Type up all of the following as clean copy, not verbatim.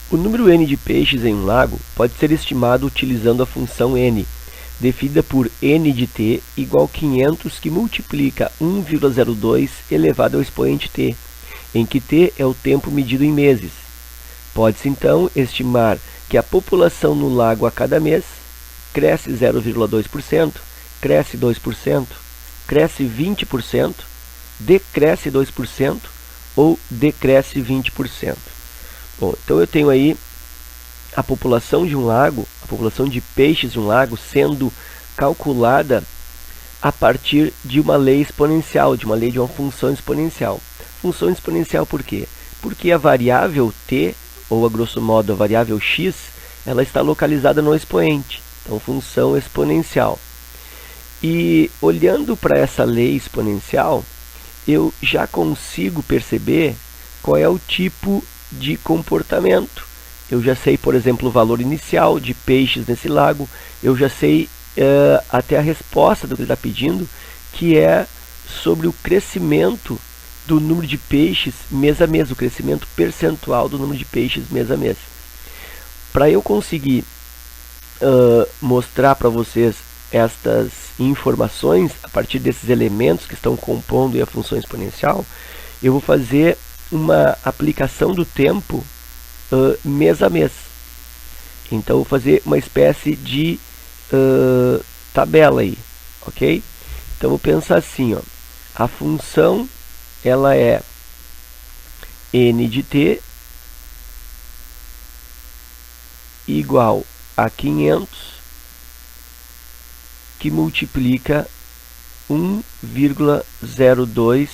O número n de peixes em um lago pode ser estimado utilizando a função n, definida por n de t igual a 500 que multiplica 1,02 elevado ao expoente t, em que t é o tempo medido em meses. Pode-se então estimar que a população no lago a cada mês cresce 0,2%, cresce 2%, cresce 20%, decresce 2% ou decresce 20%. Bom, então eu tenho aí a população de um lago, a população de peixes de um lago sendo calculada a partir de uma lei exponencial, de uma função exponencial. Função exponencial por quê? Porque a variável t, ou a grosso modo a variável x, ela está localizada no expoente. Então, função exponencial. E olhando para essa lei exponencial, eu já consigo perceber qual é o tipo de comportamento. Eu já sei, por exemplo, o valor inicial de peixes nesse lago. Eu já sei até a resposta do que ele está pedindo, que é sobre o crescimento do número de peixes mês a mês, o crescimento percentual do número de peixes mês a mês. Para eu conseguir mostrar para vocês estas informações, a partir desses elementos que estão compondo a função exponencial, eu vou fazer uma aplicação do tempo mês a mês. Então, eu vou fazer uma espécie de tabela aí, ok? Então, eu vou pensar assim, ó, a função ela é n de t igual a 500 que multiplica 1,02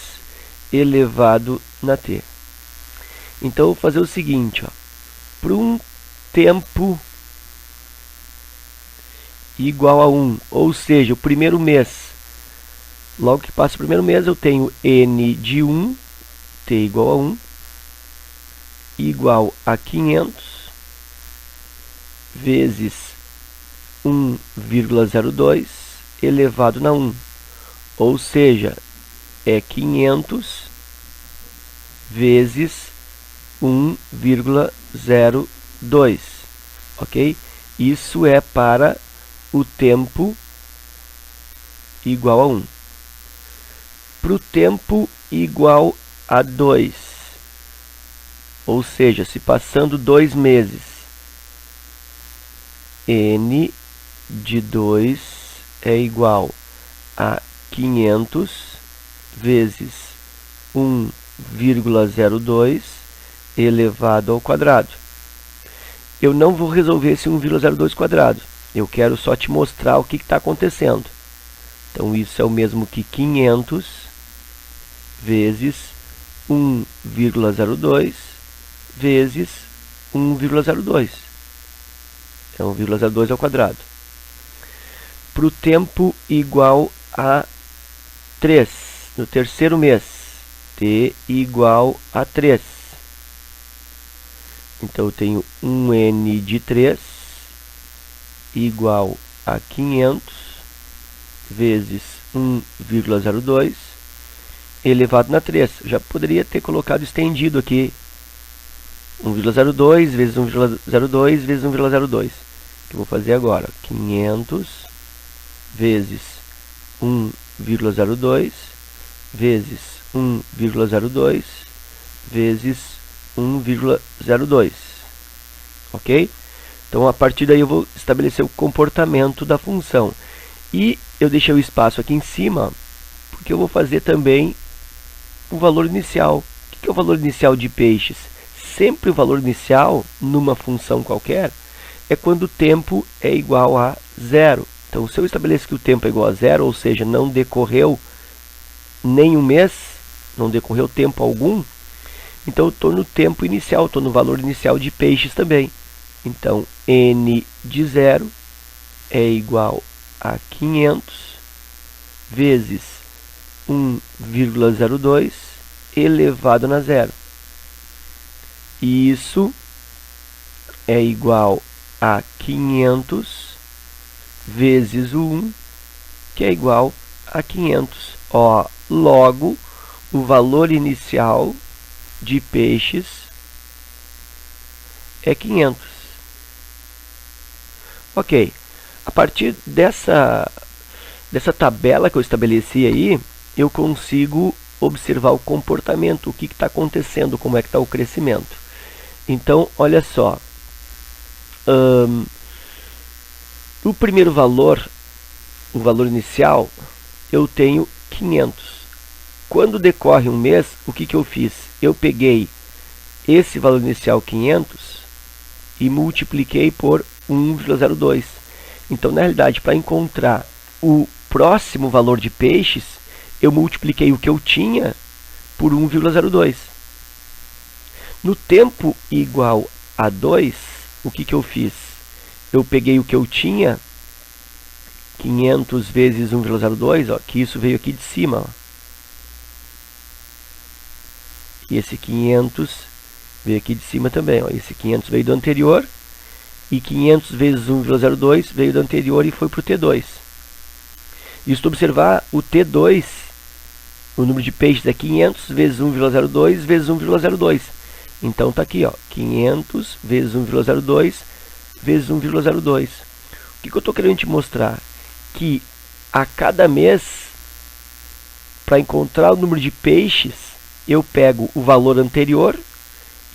elevado na t. Então, eu vou fazer o seguinte, para um tempo igual a 1, ou seja, o primeiro mês, logo que passa o primeiro mês, eu tenho n de 1, t igual a 1, igual a 500 vezes 1,02 elevado na 1, ou seja, é 500 vezes 1,02, ok? Isso é para o tempo igual a 1. Para o tempo igual a 2, ou seja, se passando 2 meses, n de 2 é igual a 500 vezes 1,02 elevado ao quadrado. Eu não vou resolver esse 1,02 quadrado. Eu quero só te mostrar o que está acontecendo. Então, isso é o mesmo que 500 vezes 1,02 vezes 1,02. É 1,02 ao quadrado. Para o tempo igual a 3, no terceiro mês, t igual a 3. Então, eu tenho 1n de 3 igual a 500 vezes 1,02 elevado na 3. Eu já poderia ter colocado estendido aqui 1,02 vezes 1,02 vezes 1,02. Que eu vou fazer agora. 500 vezes 1,02 vezes 1,02 vezes 1,02. Ok? Então, a partir daí eu vou estabelecer o comportamento da função. E eu deixei o espaço aqui em cima, porque eu vou fazer também o valor inicial. O que é o valor inicial de peixes? Sempre o valor inicial, numa função qualquer, é quando o tempo é igual a 0. Então, se eu estabeleço que o tempo é igual a 0, ou seja, não decorreu nenhum mês, não decorreu tempo algum, então eu estou no tempo inicial, estou no valor inicial de peixes também. Então, n de 0 é igual a 500 vezes 1,02 elevado na 0. E isso é igual a 500 vezes o 1, que é igual a 500. Logo, o valor inicial de peixes é 500. Ok, a partir dessa tabela que eu estabeleci aí, eu consigo observar o comportamento, o que está acontecendo, como é que está o crescimento. Então, olha só, o primeiro valor, o valor inicial, eu tenho 500. Quando decorre um mês, o que eu fiz? Eu peguei esse valor inicial 500 e multipliquei por 1,02. Então, na realidade, para encontrar o próximo valor de peixes, eu multipliquei o que eu tinha por 1,02. No tempo igual a 2, o que eu fiz? Eu peguei o que eu tinha, 500 vezes 1,02, ó, que isso veio aqui de cima. Ó. E esse 500 veio aqui de cima também. Ó. Esse 500 veio do anterior. E 500 vezes 1,02 veio do anterior e foi para o T2. E se tu observar, o T2, o número de peixes é 500 vezes 1,02 vezes 1,02. Então está aqui, ó, 500 vezes 1,02 vezes 1,02. O que eu estou querendo te mostrar? Que a cada mês, para encontrar o número de peixes, eu pego o valor anterior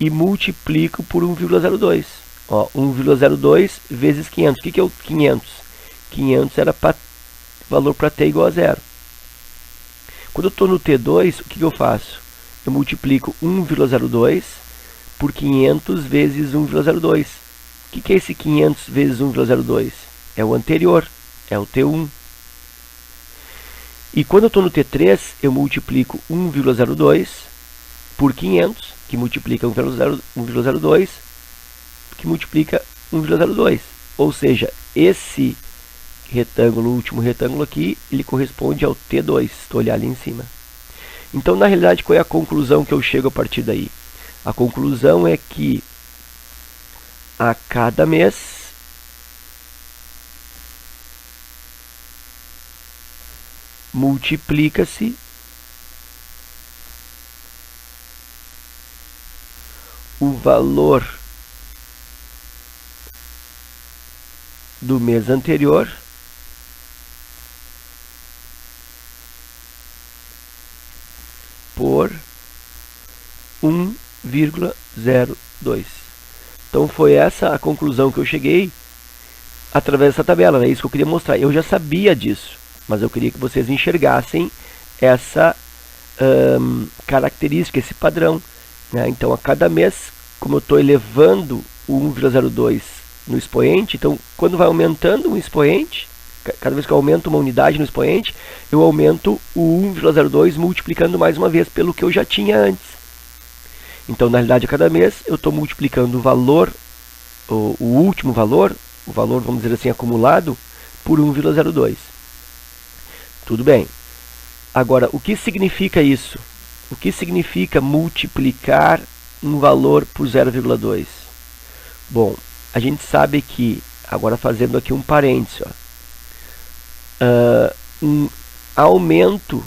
e multiplico por 1,02. 1,02 vezes 500. O que é o 500? 500 era valor para t igual a 0. Quando eu estou no T2, o que eu faço? Eu multiplico 1,02 por 500 vezes 1,02. O que é esse 500 vezes 1,02? É o anterior, é o T1. E quando eu estou no T3, eu multiplico 1,02 por 500, que multiplica 1,02, que multiplica 1,02. Ou seja, esse retângulo, o último retângulo aqui, ele corresponde ao T2, se tu olhar ali em cima. Então, na realidade, qual é a conclusão que eu chego a partir daí? A conclusão é que a cada mês multiplica-se o valor do mês anterior por 1,02. Então foi essa a conclusão que eu cheguei através dessa tabela, é isso que eu queria mostrar. Eu já sabia disso, mas eu queria que vocês enxergassem essa característica, esse padrão. Né? Então, a cada mês, como eu estou elevando o 1,02 no expoente, então, quando vai aumentando um expoente, cada vez que eu aumento uma unidade no expoente, eu aumento o 1,02 multiplicando mais uma vez pelo que eu já tinha antes. Então, na realidade, a cada mês, eu estou multiplicando o valor, o último valor, o valor, vamos dizer assim, acumulado, por 1,02. Tudo bem. Agora, o que significa isso? O que significa multiplicar um valor por 0,2? Bom, a gente sabe que, agora fazendo aqui um parênteses, um aumento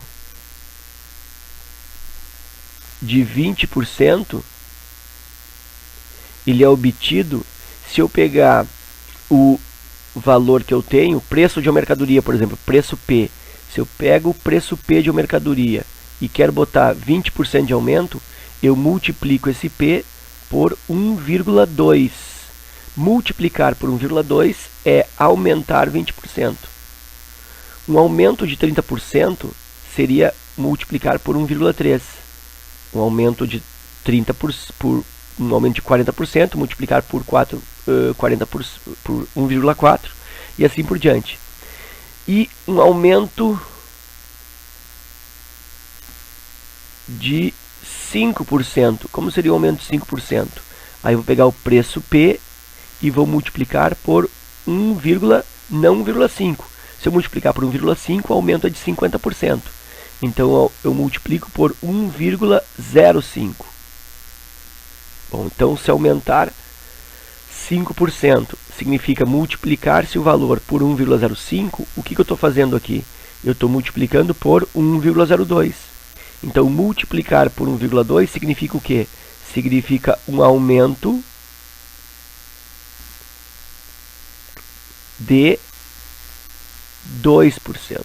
de 20%, ele é obtido se eu pegar o valor que eu tenho, preço de uma mercadoria, por exemplo, preço P. Se eu pego o preço P de uma mercadoria e quero botar 20% de aumento, eu multiplico esse P por 1,2. Multiplicar por 1,2 é aumentar 20%. Um aumento de 30% seria multiplicar por 1,3. Um aumento de 30% um aumento de 40%, multiplicar por 1,4 e assim por diante. E um aumento de 5%. Como seria o aumento de 5%? Aí eu vou pegar o preço P e vou multiplicar por 1,5. Se eu multiplicar por 1,5, o aumento é de 50%. Então eu multiplico por 1,05. Bom, então se aumentar 5% significa multiplicar-se o valor por 1,05, o que eu estou fazendo aqui? Eu estou multiplicando por 1,02. Então, multiplicar por 1,2 significa o quê? Significa um aumento de 2%.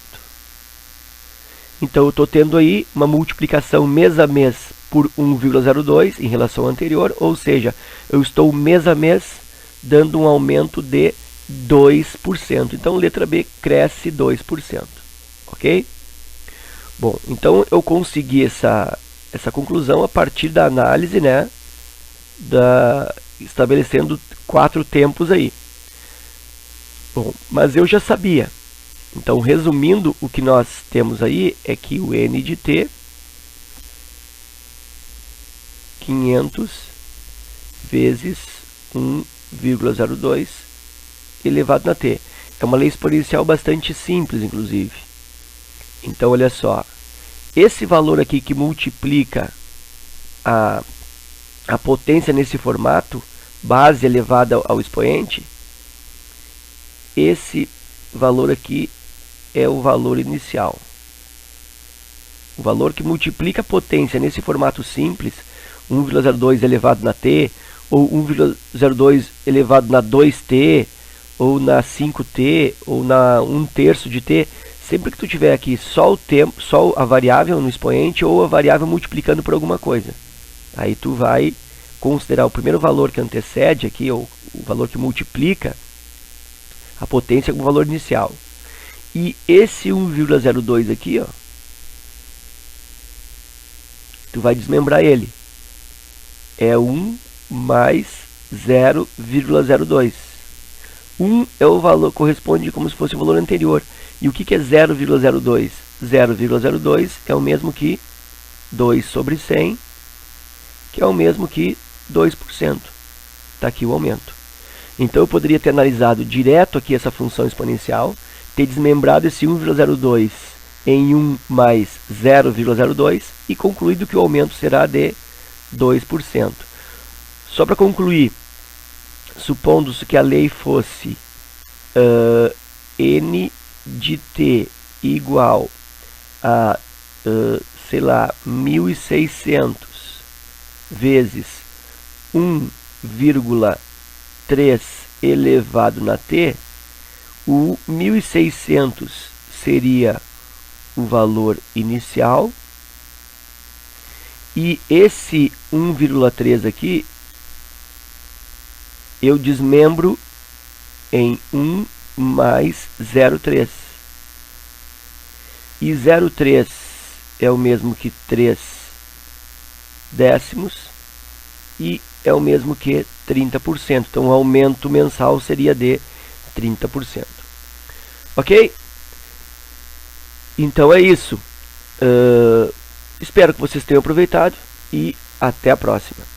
Então eu estou tendo aí uma multiplicação mês a mês por 1,02 em relação ao anterior, ou seja, eu estou mês a mês dando um aumento de 2%. Então letra B cresce 2%. Ok? Bom, então eu consegui essa conclusão a partir da análise, né, estabelecendo 4 tempos aí. Bom, mas eu já sabia. Então, resumindo, o que nós temos aí é que o n de t, 500 vezes 1,02 elevado na t. É uma lei exponencial bastante simples, inclusive. Então, olha só. Esse valor aqui que multiplica a potência nesse formato, base elevada ao expoente, esse valor aqui é o valor inicial. O valor que multiplica a potência nesse formato simples, 1,02 elevado na t, ou 1,02 elevado na 2t, ou na 5t, ou na 1/3 de t, sempre que tu tiver aqui só o tempo, só a variável no expoente, ou a variável multiplicando por alguma coisa. Aí tu vai considerar o primeiro valor que antecede aqui, ou o valor que multiplica a potência como valor inicial. E esse 1,02 aqui, ó, tu vai desmembrar ele. É 1 mais 0,02. 1 é o valor, corresponde como se fosse o valor anterior. E o que é 0,02? 0,02 é o mesmo que 2 sobre 100, que é o mesmo que 2%. Está aqui o aumento. Então eu poderia ter analisado direto aqui essa função exponencial, ter desmembrado esse 1,02 em 1 mais 0,02 e concluído que o aumento será de 2%. Só para concluir, supondo-se que a lei fosse n de t igual a, sei lá, 1.600 vezes 1,3 elevado na t, o 1.600 seria o valor inicial e esse 1,3 aqui eu desmembro em 1 mais 0,3. E 0,3 é o mesmo que 3 décimos e é o mesmo que 30%. Então o aumento mensal seria de 30%. Ok? Então é isso. Espero que vocês tenham aproveitado e até a próxima.